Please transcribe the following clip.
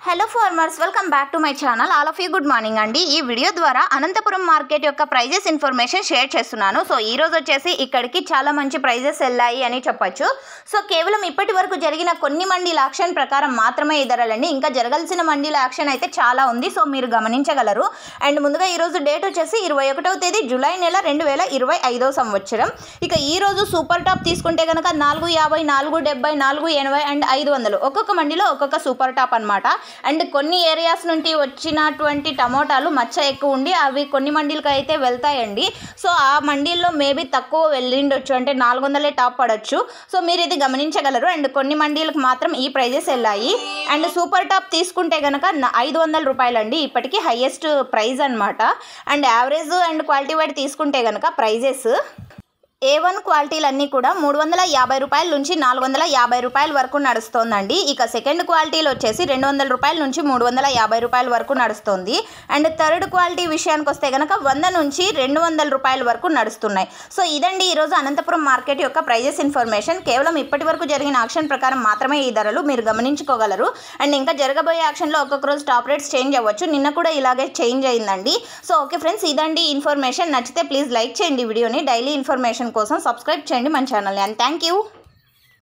Hello farmers, welcome back to my channel. All of you good morning అండి. ఈ video ద్వారా Anantapuram market యొక్క prices information share చేస్తున్నాను. So ఈ రోజు వచ్చేసి ఇక్కడికి చాలా మంచి ప్రైజెస్ వెళ్ళాయి అని చెప్పొచ్చు. సో కేవలం ఇప్పటి వరకు జరిగిన కొన్ని మండీల యాక్షన్ ప్రకారం మాత్రమే ఈ ధరలండి. ఇంకా జరగాల్సిన మండీల యాక్షన్ అయితే చాలా ఉంది. సో మీరు గమనించగలరు. అండ్ ముందుగా ఈరోజు డేట్ వచ్చేసి 21వ తేదీ జూలై నెల 2025 సంవత్సరం. ఇక ఈ రోజు సూపర్ టాప్ తీసుకుంటే కనుక 450, 470, 480 అండ్ 500 ఒక్కొక్క మండీలో ఒక్కొక్క సూపర్ టాప్ అనమాట. అండ్ కొన్ని ఏరియాస్ నుండి వచ్చినటువంటి టమోటాలు మచ్చ ఎక్కువ ఉండి అవి కొన్ని మండీలకు అయితే వెళ్తాయండి. సో ఆ మండీల్లో మేబీ తక్కువ వెళ్ళిండొచ్చు, అంటే 400 టాప్ పడవచ్చు. సో మీరు ఇది గమనించగలరు. అండ్ కొన్ని మండీలకు మాత్రం ఈ ప్రైజెస్ వెళ్ళాయి. అండ్ సూపర్ టాప్ తీసుకుంటే కనుక 500 రూపాయలు అండి, ఇప్పటికీ హైయెస్ట్ ప్రైజ్ అనమాట. And average and quality wide తీసుకుంటే కనుక ప్రైజెస్ A1 క్వాలిటీలన్నీ కూడా 350 రూపాయల నుంచి 450 రూపాయల వరకు నడుస్తోందండి. ఇక సెకండ్ క్వాలిటీలు వచ్చేసి 200 రూపాయల నుంచి 350 రూపాయల వరకు నడుస్తుంది. అండ్ థర్డ్ క్వాలిటీ విషయానికి వస్తే కనుక 100 నుంచి 200 రూపాయల వరకు నడుస్తున్నాయి. సో ఇదండి ఈరోజు అనంతపురం మార్కెట్ యొక్క ప్రైజెస్ ఇన్ఫర్మేషన్. కేవలం ఇప్పటి వరకు జరిగిన యాక్షన్ ప్రకారం మాత్రమే ఈ ధరలు మీరు గమనించుకోగలరు. అండ్ ఇంకా జరగబోయే యాక్షన్లో ఒక్కొక్క రోజు టాప్ రేట్స్ చేంజ్ అవ్వచ్చు. నిన్న కూడా ఇలాగే చేంజ్ అయిందండి. సో ఓకే ఫ్రెండ్స్, ఇదండి ఇన్ఫర్మేషన్. నచ్చితే ప్లీజ్ లైక్ చేయండి వీడియోని. డైలీ ఇన్ఫర్మేషన్ కోసం సబ్స్క్రైబ్ చేయండి మన ఛానల్ని. And thank you.